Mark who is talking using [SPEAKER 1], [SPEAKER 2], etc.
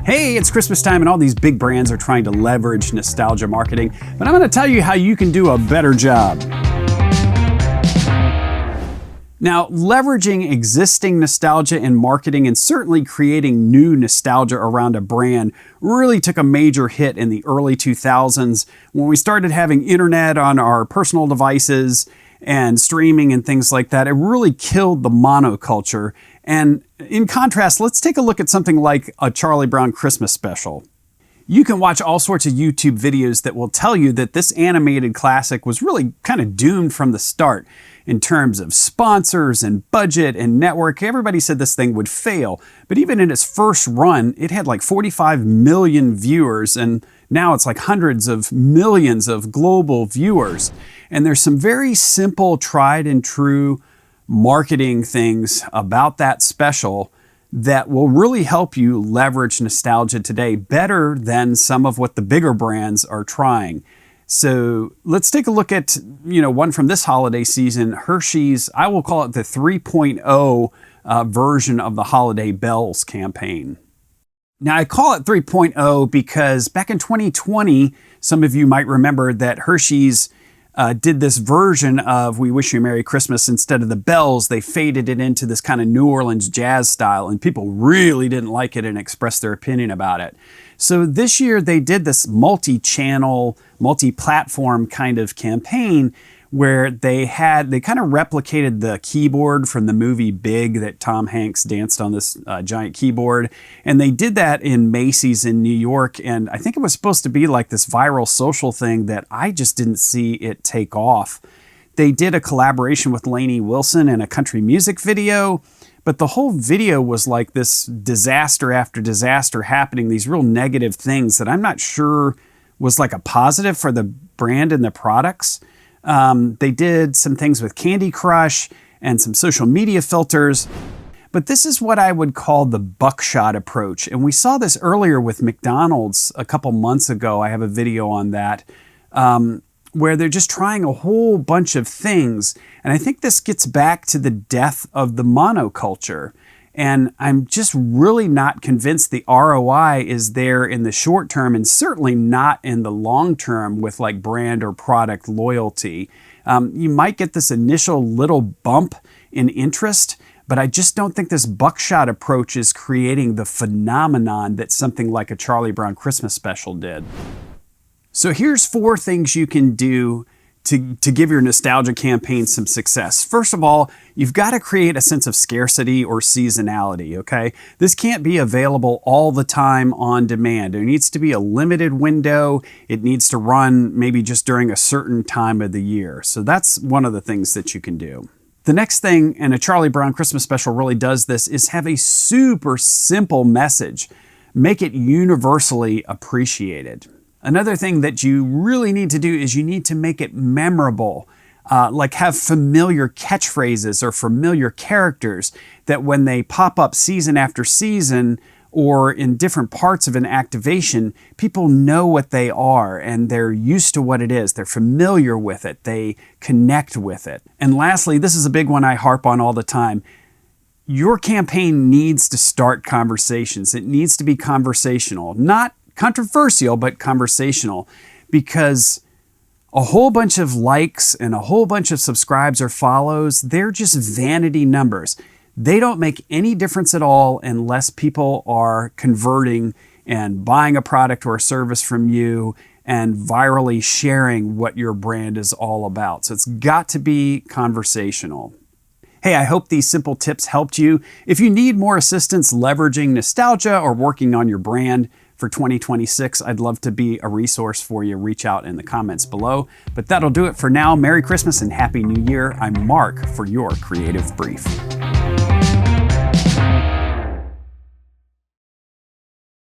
[SPEAKER 1] Hey, it's Christmas time and all these big brands are trying to leverage nostalgia marketing, but I'm going to tell you how you can do a better job. Now, leveraging existing nostalgia in marketing and certainly creating new nostalgia around a brand really took a major hit in the early 2000s when we started having internet on our personal devices and streaming and things like that. It really killed the monoculture. And in contrast, let's take a look at something like a Charlie Brown Christmas special. You can watch all sorts of YouTube videos that will tell you that this animated classic was really kind of doomed from the start in terms of sponsors and budget and network. Everybody said this thing would fail, but even in its first run, it had like 45 million viewers, and now it's like hundreds of millions of global viewers. And there's some very simple, tried and true marketing things about that special that will really help you leverage nostalgia today better than some of what the bigger brands are trying. So let's take a look at, one from this holiday season, Hershey's, I will call it the 3.0 version of the Holiday Bells campaign. Now I call it 3.0 because back in 2020, some of you might remember that Hershey's did this version of We Wish You a Merry Christmas. Instead of the bells, they faded it into this kind of New Orleans jazz style, and people really didn't like it and expressed their opinion about it. So this year they did this multi-channel, multi-platform kind of campaign where they kind of replicated the keyboard from the movie Big that Tom Hanks danced on this giant keyboard. And they did that in Macy's in New York. And I think it was supposed to be like this viral social thing that I just didn't see it take off. They did a collaboration with Lainey Wilson in a country music video, but the whole video was like this disaster after disaster happening, these real negative things that I'm not sure was like a positive for the brand and the products. They did some things with Candy Crush and some social media filters, but this is what I would call the Buckshot approach. And we saw this earlier with McDonald's a couple months ago. I have a video on that, where they're just trying a whole bunch of things. And I think this gets back to the death of the monoculture. And I'm just really not convinced the ROI is there in the short term, and certainly not in the long term with like brand or product loyalty. You might get this initial little bump in interest, but I just don't think this Buckshot approach is creating the phenomenon that something like a Charlie Brown Christmas special did. So here's 4 things you can do to give your nostalgia campaign some success. First of all, you've got to create a sense of scarcity or seasonality, okay? This can't be available all the time on demand. There needs to be a limited window. It needs to run maybe just during a certain time of the year. So that's one of the things that you can do. The next thing, and a Charlie Brown Christmas special really does this, is have a super simple message. Make it universally appreciated. Another thing that you really need to do is you need to make it memorable, like have familiar catchphrases or familiar characters that when they pop up season after season or in different parts of an activation, people know what they are and they're used to what it is. They're familiar with it. They connect with it. And lastly, this is a big one I harp on all the time. Your campaign needs to start conversations. It needs to be conversational, not controversial, but conversational, because a whole bunch of likes and a whole bunch of subscribes or follows, they're just vanity numbers. They don't make any difference at all unless people are converting and buying a product or a service from you and virally sharing what your brand is all about. So it's got to be conversational. Hey, I hope these simple tips helped you. If you need more assistance leveraging nostalgia or working on your brand for 2026, I'd love to be a resource for you. Reach out in the comments below. But that'll do it for now. Merry Christmas and Happy New Year. I'm Mark for your Creative Brief.